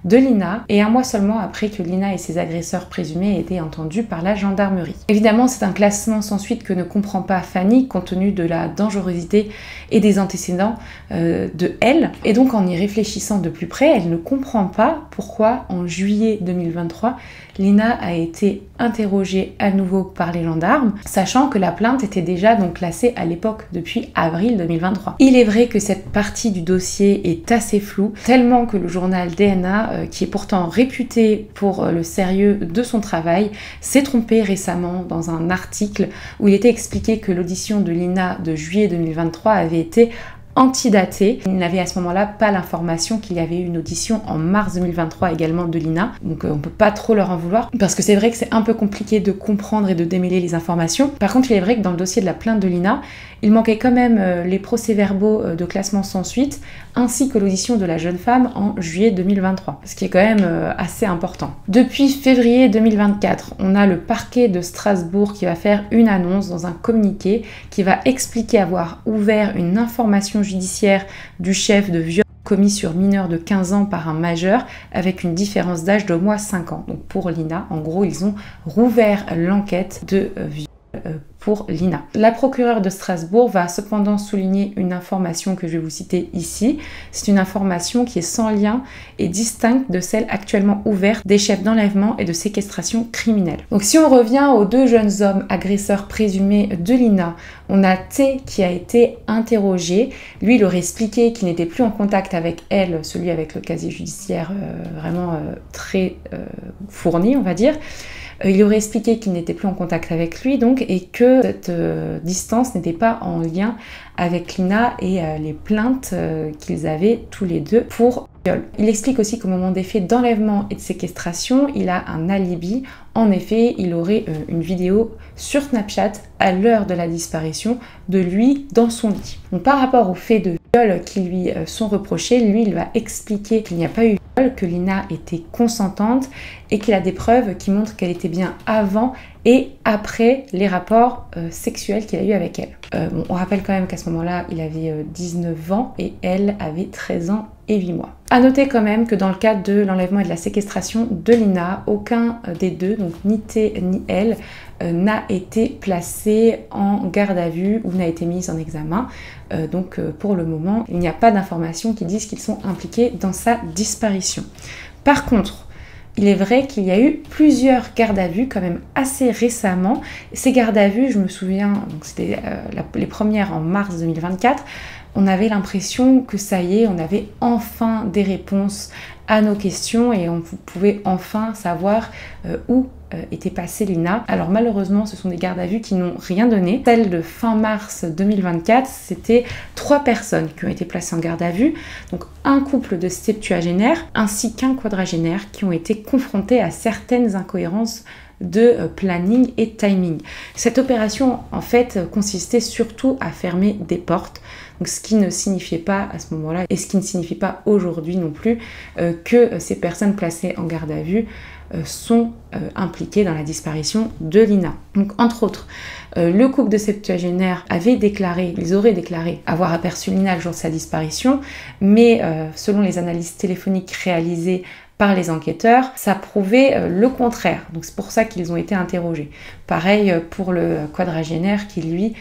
de Lina et 1 mois seulement après que Lina et ses agresseurs présumés aient été entendus par la gendarmerie. Évidemment, c'est un classement sans suite que ne comprend pas Fanny compte tenu de la dangerosité et des antécédents de elle. Et donc en y réfléchissant de plus près, elle ne comprend pas pourquoi en juillet 2023, Lina a été interrogée à nouveau par les gendarmes, sachant que la plainte était déjà donc classée à l'époque depuis avril 2023. Il est vrai que cette partie du dossier est assez floue, tellement que le journal DNA, qui est pourtant réputé pour le sérieux de son travail, s'est trompé récemment dans un article où il était expliqué que l'audition de Lina de juillet 2023 avait été antidaté. Il n'avait à ce moment-là pas l'information qu'il y avait eu une audition en mars 2023 également de Lina. Donc on peut pas trop leur en vouloir parce que c'est vrai que c'est un peu compliqué de comprendre et de démêler les informations. Par contre, il est vrai que dans le dossier de la plainte de Lina, il manquait quand même les procès-verbaux de classement sans suite ainsi que l'audition de la jeune femme en juillet 2023, ce qui est quand même assez important. Depuis février 2024, on a le parquet de Strasbourg qui va faire une annonce dans un communiqué qui va expliquer avoir ouvert une information judiciaire du chef de viol commis sur mineur de 15 ans par un majeur avec une différence d'âge d'au moins 5 ans. Donc pour Lina, en gros, ils ont rouvert l'enquête de viol pour Lina. La procureure de Strasbourg va cependant souligner une information que je vais vous citer ici. C'est une information qui est sans lien et distincte de celle actuellement ouverte des chefs d'enlèvement et de séquestration criminelle. Donc si on revient aux 2 jeunes hommes agresseurs présumés de Lina, on a T qui a été interrogé. Lui, il aurait expliqué qu'il n'était plus en contact avec elle, celui avec le casier judiciaire vraiment très fourni, on va dire. Il aurait expliqué qu'il n'était plus en contact avec lui donc et que cette distance n'était pas en lien avec Lina et les plaintes qu'ils avaient tous les deux pour viol. Il explique aussi qu'au moment des faits d'enlèvement et de séquestration, il a un alibi. En effet, il aurait une vidéo sur Snapchat à l'heure de la disparition de lui dans son lit. Donc par rapport aux faits de viol qui lui sont reprochés, lui il va expliquer qu'il n'y a pas eu viol, que Lina était consentante et qu'il a des preuves qui montrent qu'elle était bien avant et après les rapports sexuels qu'il a eu avec elle. Bon, on rappelle quand même qu'à ce moment-là, il avait 19 ans et elle avait 13 ans et 8 mois. A noter quand même que dans le cadre de l'enlèvement et de la séquestration de Lina, aucun des deux, donc ni T ni elle, n'a été placé en garde à vue ou n'a été mis en examen. Donc pour le moment, il n'y a pas d'informations qui disent qu'ils sont impliqués dans sa disparition. Par contre, il est vrai qu'il y a eu plusieurs gardes à vue quand même assez récemment. Ces gardes à vue, je me souviens, c'était les premières en mars 2024, on avait l'impression que ça y est, on avait enfin des réponses à nos questions et on pouvait enfin savoir où était passée Lina. Alors malheureusement, ce sont des gardes à vue qui n'ont rien donné. Celle de fin mars 2024, c'était 3 personnes qui ont été placées en garde à vue, donc un couple de septuagénaires ainsi qu'un quadragénaire qui ont été confrontés à certaines incohérences de planning et timing. Cette opération en fait consistait surtout à fermer des portes, donc ce qui ne signifiait pas à ce moment-là et ce qui ne signifie pas aujourd'hui non plus que ces personnes placées en garde à vue sont impliquées dans la disparition de Lina. Donc entre autres, le couple de septuagénaires ils auraient déclaré avoir aperçu Lina le jour de sa disparition, mais selon les analyses téléphoniques réalisées par les enquêteurs, ça prouvait le contraire. Donc c'est pour ça qu'ils ont été interrogés. Pareil pour le quadragénaire qui lui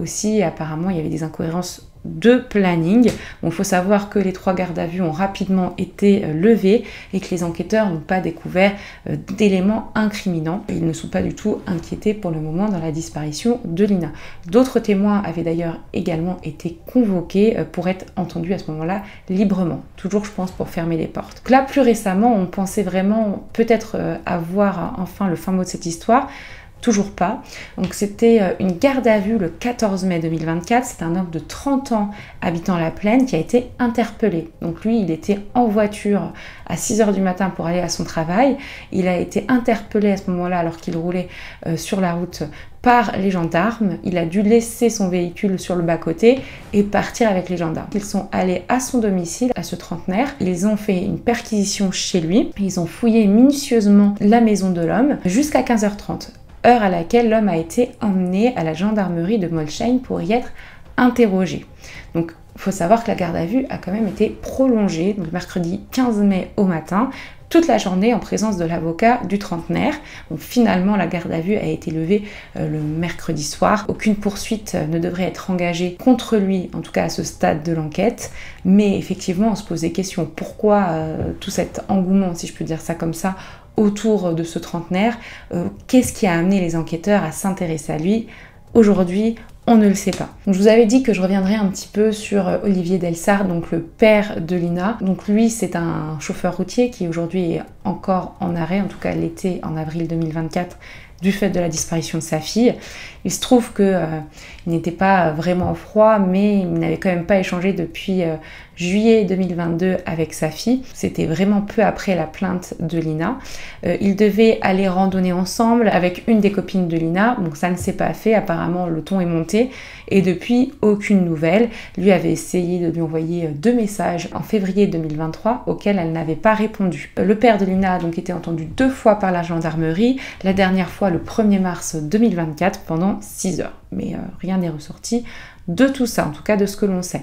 aussi apparemment il y avait des incohérences de planning. Bon, il faut savoir que les 3 gardes à vue ont rapidement été levés et que les enquêteurs n'ont pas découvert d'éléments incriminants. Ils ne sont pas du tout inquiétés pour le moment dans la disparition de Lina. D'autres témoins avaient d'ailleurs également été convoqués pour être entendus à ce moment-là librement. Toujours, je pense, pour fermer les portes. Donc là, plus récemment, on pensait vraiment peut-être avoir enfin le fin mot de cette histoire. Toujours pas. Donc c'était une garde à vue le 14 mai 2024. C'est un homme de 30 ans habitant la Plaine qui a été interpellé. Donc lui, il était en voiture à 6 h du matin pour aller à son travail. Il a été interpellé à ce moment-là alors qu'il roulait sur la route par les gendarmes. Il a dû laisser son véhicule sur le bas-côté et partir avec les gendarmes. Ils sont allés à son domicile, à ce trentenaire. Ils ont fait une perquisition chez lui. Ils ont fouillé minutieusement la maison de l'homme jusqu'à 15h30. Heure à laquelle l'homme a été emmené à la gendarmerie de Molsheim pour y être interrogé. Donc il faut savoir que la garde à vue a quand même été prolongée, donc mercredi 15 mai au matin, toute la journée en présence de l'avocat du trentenaire. Donc finalement la garde à vue a été levée le mercredi soir. Aucune poursuite ne devrait être engagée contre lui, en tout cas à ce stade de l'enquête. Mais effectivement on se pose des questions. Pourquoi tout cet engouement, si je peux dire ça comme ça, autour de ce trentenaire? Qu'est-ce qui a amené les enquêteurs à s'intéresser à lui? Aujourd'hui, on ne le sait pas. Donc, je vous avais dit que je reviendrai un petit peu sur Olivier Delsart, donc le père de Lina. Donc lui, c'est un chauffeur routier qui aujourd'hui est encore en arrêt, en tout cas l'été en avril 2024, du fait de la disparition de sa fille. Il se trouve qu'il n'était pas vraiment au froid, mais il n'avait quand même pas échangé depuis juillet 2022 avec sa fille. C'était vraiment peu après la plainte de Lina. Ils devaient aller randonner ensemble avec une des copines de Lina, donc ça ne s'est pas fait. Apparemment, le ton est monté et depuis, aucune nouvelle. Lui avait essayé de lui envoyer 2 messages en février 2023 auxquels elle n'avait pas répondu. Le père de Lina a donc été entendu 2 fois par la gendarmerie, la dernière fois le 1er mars 2024 pendant 6 heures. Mais rien n'est ressorti de tout ça, en tout cas de ce que l'on sait.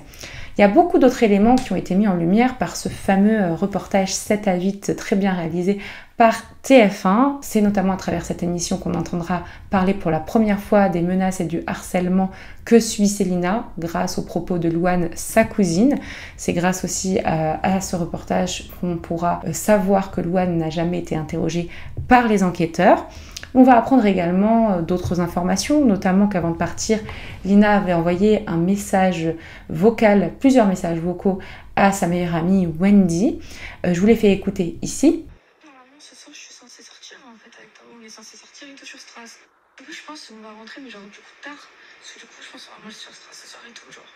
Il y a beaucoup d'autres éléments qui ont été mis en lumière par ce fameux reportage 7 à 8 très bien réalisé par TF1. C'est notamment à travers cette émission qu'on entendra parler pour la première fois des menaces et du harcèlement que subit Lina grâce aux propos de Louane, sa cousine. C'est grâce aussi à ce reportage qu'on pourra savoir que Louane n'a jamais été interrogée par les enquêteurs. On va apprendre également d'autres informations, notamment qu'avant de partir, Lina avait envoyé un message vocal, plusieurs messages vocaux à sa meilleure amie Wendy. Je vous les fais écouter ici. Normalement, ce soir, je suis censée sortir en fait avec toi. On est censé sortir et tout sur Stras. Du coup, je pense qu'on va rentrer, mais genre du coup tard. Parce que du coup, je pense qu'on va manger sur Stras ce soir et tout, genre.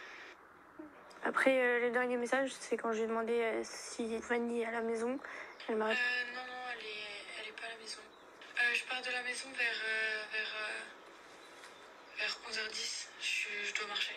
Après, le dernier message, c'est quand j'ai demandé si Fanny est à la maison. Elle m'a répondu. Non, elle est pas à la maison. Je pars de la maison vers 11h10. Je dois marcher.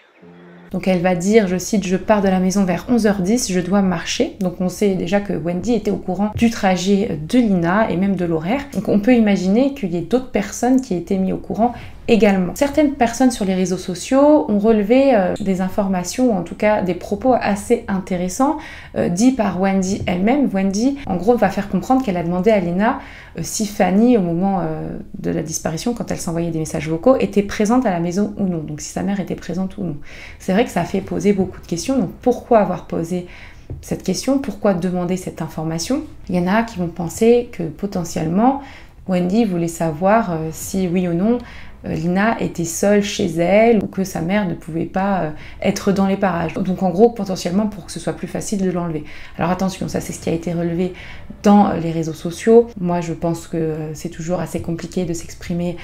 Donc elle va dire, je cite, je pars de la maison vers 11h10, je dois marcher. Donc on sait déjà que Wendy était au courant du trajet de Lina et même de l'horaire. Donc on peut imaginer qu'il y ait d'autres personnes qui étaient mises au courant également. Certaines personnes sur les réseaux sociaux ont relevé des informations, ou en tout cas des propos assez intéressants, dits par Wendy elle-même. Wendy, en gros, va faire comprendre qu'elle a demandé à Lina si Fanny, au moment de la disparition, quand elle s'envoyait des messages vocaux, était présente à la maison ou non. Donc si sa mère était présente ou non. C'est vrai que ça fait poser beaucoup de questions. Donc pourquoi avoir posé cette question? Pourquoi demander cette information? Il y en a qui vont penser que potentiellement Wendy voulait savoir si oui ou non Lina était seule chez elle ou que sa mère ne pouvait pas être dans les parages. Donc en gros, potentiellement pour que ce soit plus facile de l'enlever. Alors attention, ça c'est ce qui a été relevé dans les réseaux sociaux. Moi je pense que c'est toujours assez compliqué de s'exprimer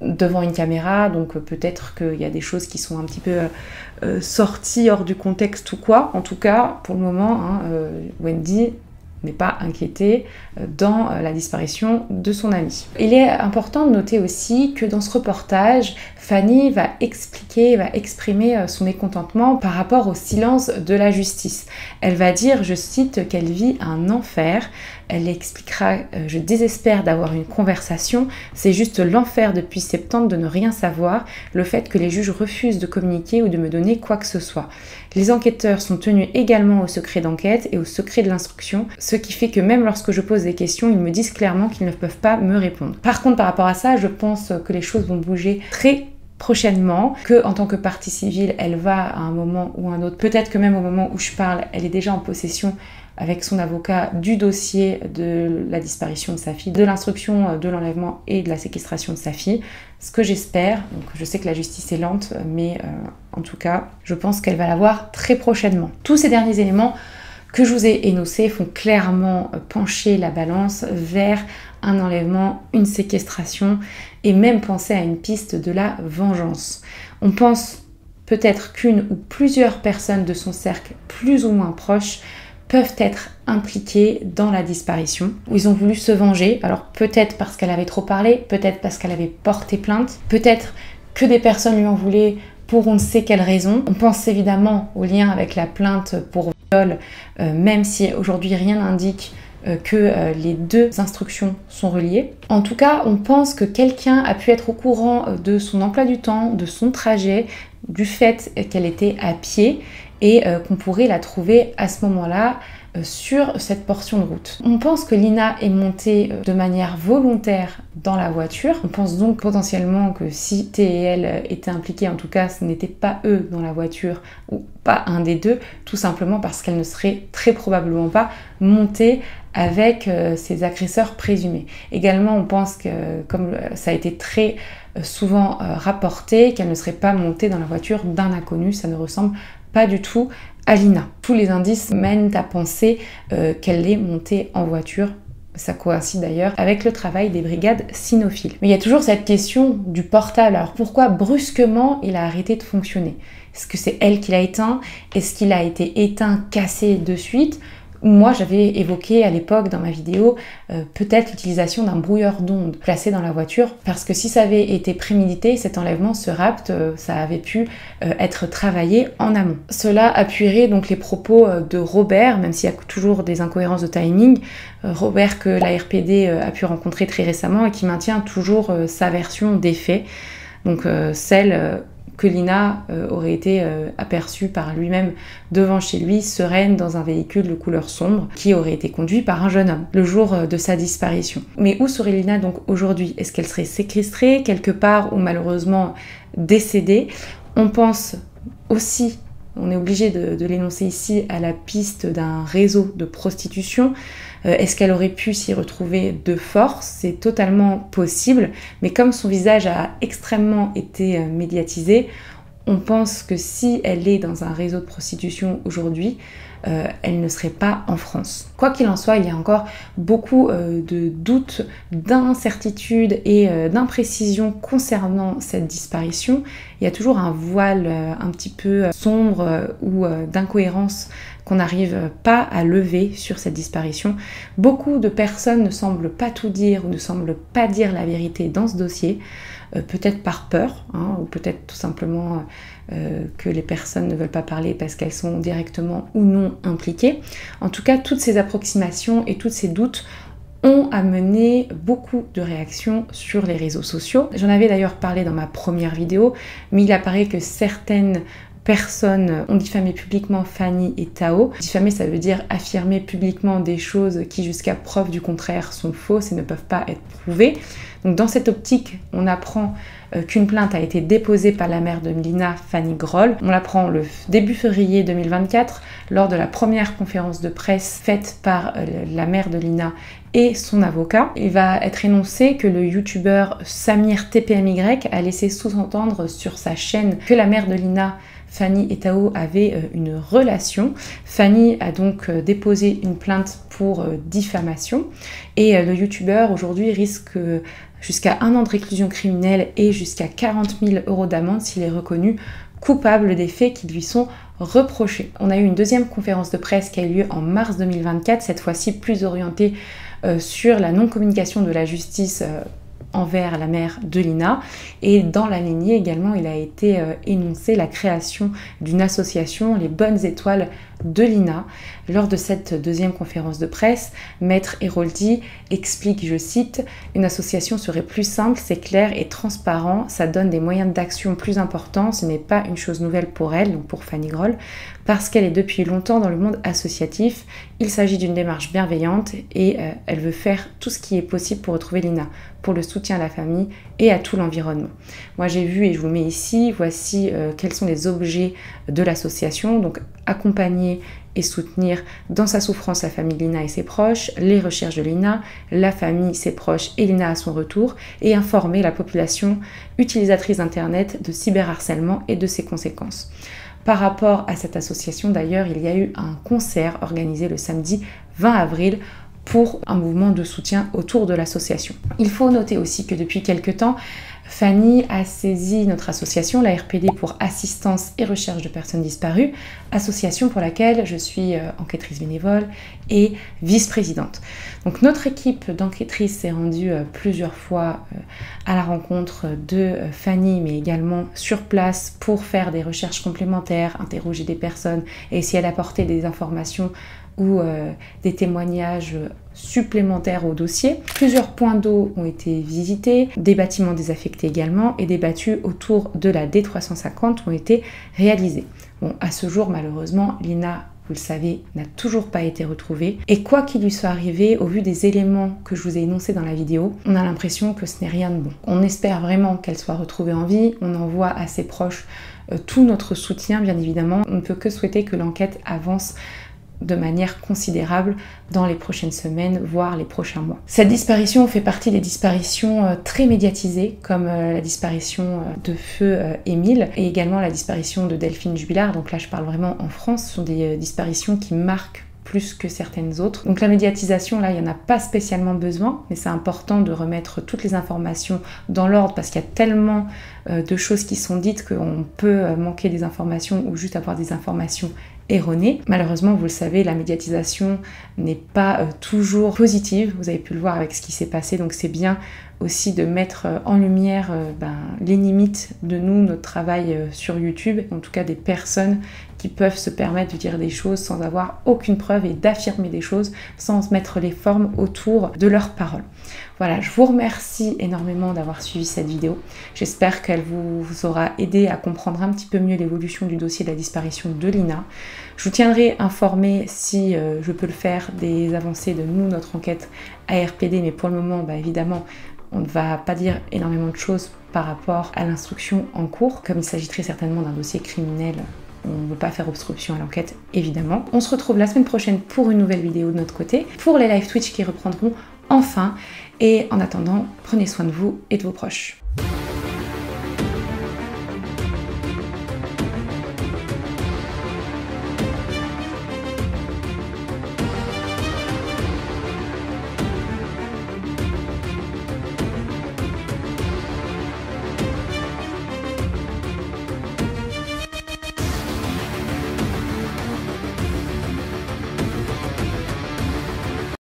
devant une caméra, donc peut-être qu'il y a des choses qui sont un petit peu sorties hors du contexte ou quoi. En tout cas, pour le moment, Wendy n'est pas inquiétée dans la disparition de son amie. Il est important de noter aussi que dans ce reportage, Fanny va exprimer son mécontentement par rapport au silence de la justice. Elle va dire, je cite, qu'elle vit un enfer. Elle expliquera « Je désespère d'avoir une conversation, c'est juste l'enfer depuis septembre de ne rien savoir, le fait que les juges refusent de communiquer ou de me donner quoi que ce soit. Les enquêteurs sont tenus également au secret d'enquête et au secret de l'instruction, ce qui fait que même lorsque je pose des questions, ils me disent clairement qu'ils ne peuvent pas me répondre. » Par contre, par rapport à ça, je pense que les choses vont bouger très prochainement, que en tant que partie civile, elle va à un moment ou un autre, peut-être que même au moment où je parle, elle est déjà en possession avec son avocat du dossier de la disparition de sa fille, de l'instruction de l'enlèvement et de la séquestration de sa fille, ce que j'espère. Donc je sais que la justice est lente, mais en tout cas, je pense qu'elle va l'avoir très prochainement. Tous ces derniers éléments que je vous ai énoncés font clairement pencher la balance vers un enlèvement, une séquestration et même penser à une piste de la vengeance. On pense peut-être qu'une ou plusieurs personnes de son cercle plus ou moins proches peuvent être impliquées dans la disparition, où ils ont voulu se venger, alors peut-être parce qu'elle avait trop parlé, peut-être parce qu'elle avait porté plainte, peut-être que des personnes lui en voulaient pour on ne sait quelle raison. On pense évidemment au lien avec la plainte pour viol, même si aujourd'hui rien n'indique que les deux instructions sont reliées. En tout cas, on pense que quelqu'un a pu être au courant de son emploi du temps, de son trajet, du fait qu'elle était à pied et qu'on pourrait la trouver à ce moment-là sur cette portion de route. On pense que Lina est montée de manière volontaire dans la voiture. On pense donc potentiellement que si T et elle étaient impliqués, en tout cas ce n'était pas eux dans la voiture ou pas un des deux, tout simplement parce qu'elle ne serait très probablement pas montée avec ses agresseurs présumés. Également, on pense que, comme ça a été très souvent rapporté, qu'elle ne serait pas montée dans la voiture d'un inconnu, ça ne ressemble pas du tout à Lina. Tous les indices mènent à penser qu'elle est montée en voiture. Ça coïncide d'ailleurs avec le travail des brigades cynophiles. Mais il y a toujours cette question du portable. Alors pourquoi brusquement il a arrêté de fonctionner? Est-ce que c'est elle qui l'a éteint? Est-ce qu'il a été éteint, cassé de suite? Moi, j'avais évoqué à l'époque dans ma vidéo peut-être l'utilisation d'un brouilleur d'ondes placé dans la voiture, parce que si ça avait été prémédité, cet enlèvement, ce rapt, ça avait pu être travaillé en amont. Cela appuierait donc les propos de Robert, même s'il y a toujours des incohérences de timing, Robert que la RPD a pu rencontrer très récemment et qui maintient toujours sa version des faits, donc celle que Lina aurait été aperçue par lui-même devant chez lui, sereine dans un véhicule de couleur sombre qui aurait été conduit par un jeune homme le jour de sa disparition. Mais où serait Lina donc aujourd'hui? Est-ce qu'elle serait séquestrée quelque part ou malheureusement décédée? On pense aussi, on est obligé de l'énoncer ici, à la piste d'un réseau de prostitution. Est-ce qu'elle aurait pu s'y retrouver de force? C'est totalement possible, mais comme son visage a extrêmement été médiatisé, on pense que si elle est dans un réseau de prostitution aujourd'hui, elle ne serait pas en France. Quoi qu'il en soit, il y a encore beaucoup de doutes, d'incertitudes et d'imprécisions concernant cette disparition. Il y a toujours un voile un petit peu sombre ou d'incohérence qu'on n'arrive pas à lever sur cette disparition. Beaucoup de personnes ne semblent pas tout dire ou ne semblent pas dire la vérité dans ce dossier, peut-être par peur, ou peut-être tout simplement que les personnes ne veulent pas parler parce qu'elles sont directement ou non impliquées. En tout cas, toutes ces approximations et tous ces doutes ont amené beaucoup de réactions sur les réseaux sociaux. J'en avais d'ailleurs parlé dans ma première vidéo, mais il apparaît que certaines personnes ont diffamé publiquement Fanny et Tao. Diffamer, ça veut dire affirmer publiquement des choses qui, jusqu'à preuve du contraire, sont fausses et ne peuvent pas être prouvées. Donc dans cette optique, on apprend qu'une plainte a été déposée par la mère de Lina, Fanny Groll. On l'apprend le début février 2024 lors de la première conférence de presse faite par la mère de Lina et son avocat. Il va être énoncé que le youtubeur Samir TPMY a laissé sous-entendre sur sa chaîne que la mère de Lina, Fanny et Tao avaient une relation. Fanny a donc déposé une plainte pour diffamation et le youtubeur aujourd'hui risque jusqu'à 1 an de réclusion criminelle et jusqu'à 40 000 € d'amende s'il est reconnu coupable des faits qui lui sont reprochés. On a eu une deuxième conférence de presse qui a eu lieu en mars 2024, cette fois-ci plus orientée sur la non-communication de la justice envers la mère de Lina, et dans la lignée également il a été énoncé la création d'une association, les Bonnes Étoiles de Lina. Lors de cette deuxième conférence de presse, Maître Héroldi explique, je cite, « Une association serait plus simple, c'est clair et transparent, ça donne des moyens d'action plus importants, ce n'est pas une chose nouvelle pour elle, donc pour Fanny Groll, parce qu'elle est depuis longtemps dans le monde associatif, il s'agit d'une démarche bienveillante et elle veut faire tout ce qui est possible pour retrouver Lina, pour le soutien à la famille et à tout l'environnement. » Moi j'ai vu et je vous mets ici, voici quels sont les objets de l'association, donc accompagner et soutenir dans sa souffrance la famille de Lina et ses proches, les recherches de Lina, la famille, ses proches et Lina à son retour, et informer la population utilisatrice d'internet de cyberharcèlement et de ses conséquences. Par rapport à cette association d'ailleurs, il y a eu un concert organisé le samedi 20 avril pour un mouvement de soutien autour de l'association. Il faut noter aussi que depuis quelques temps, Fanny a saisi notre association, la RPD pour assistance et recherche de personnes disparues, association pour laquelle je suis enquêtrice bénévole et vice-présidente. Donc notre équipe d'enquêtrices s'est rendue plusieurs fois à la rencontre de Fanny, mais également sur place pour faire des recherches complémentaires, interroger des personnes et essayer d'apporter des informations ou des témoignages supplémentaires au dossier. Plusieurs points d'eau ont été visités, des bâtiments désaffectés également, et des battues autour de la D350 ont été réalisés. Bon, à ce jour, malheureusement, Lina, vous le savez, n'a toujours pas été retrouvée. Et quoi qu'il lui soit arrivé, au vu des éléments que je vous ai énoncés dans la vidéo, on a l'impression que ce n'est rien de bon. On espère vraiment qu'elle soit retrouvée en vie, on envoie à ses proches tout notre soutien, bien évidemment. On ne peut que souhaiter que l'enquête avance de manière considérable dans les prochaines semaines, voire les prochains mois. Cette disparition fait partie des disparitions très médiatisées, comme la disparition de feu Émile, et également la disparition de Delphine Jubilard. Donc là je parle vraiment en France, ce sont des disparitions qui marquent plus que certaines autres. Donc la médiatisation, là, il n'y en a pas spécialement besoin, mais c'est important de remettre toutes les informations dans l'ordre parce qu'il y a tellement de choses qui sont dites qu'on peut manquer des informations ou juste avoir des informations erronées. Malheureusement, vous le savez, la médiatisation n'est pas toujours positive. Vous avez pu le voir avec ce qui s'est passé, donc c'est bien aussi de mettre en lumière les limites de nous, notre travail sur YouTube, en tout cas des personnes qui peuvent se permettre de dire des choses sans avoir aucune preuve et d'affirmer des choses sans mettre les formes autour de leurs paroles. Voilà, je vous remercie énormément d'avoir suivi cette vidéo. J'espère qu'elle vous aura aidé à comprendre un petit peu mieux l'évolution du dossier de la disparition de Lina. Je vous tiendrai informé si je peux le faire des avancées de notre enquête à RPD, mais pour le moment, évidemment, on ne va pas dire énormément de choses par rapport à l'instruction en cours. Comme il s'agit très certainement d'un dossier criminel, on ne veut pas faire obstruction à l'enquête, évidemment. On se retrouve la semaine prochaine pour une nouvelle vidéo de notre côté, pour les live Twitch qui reprendront enfin. Et en attendant, prenez soin de vous et de vos proches.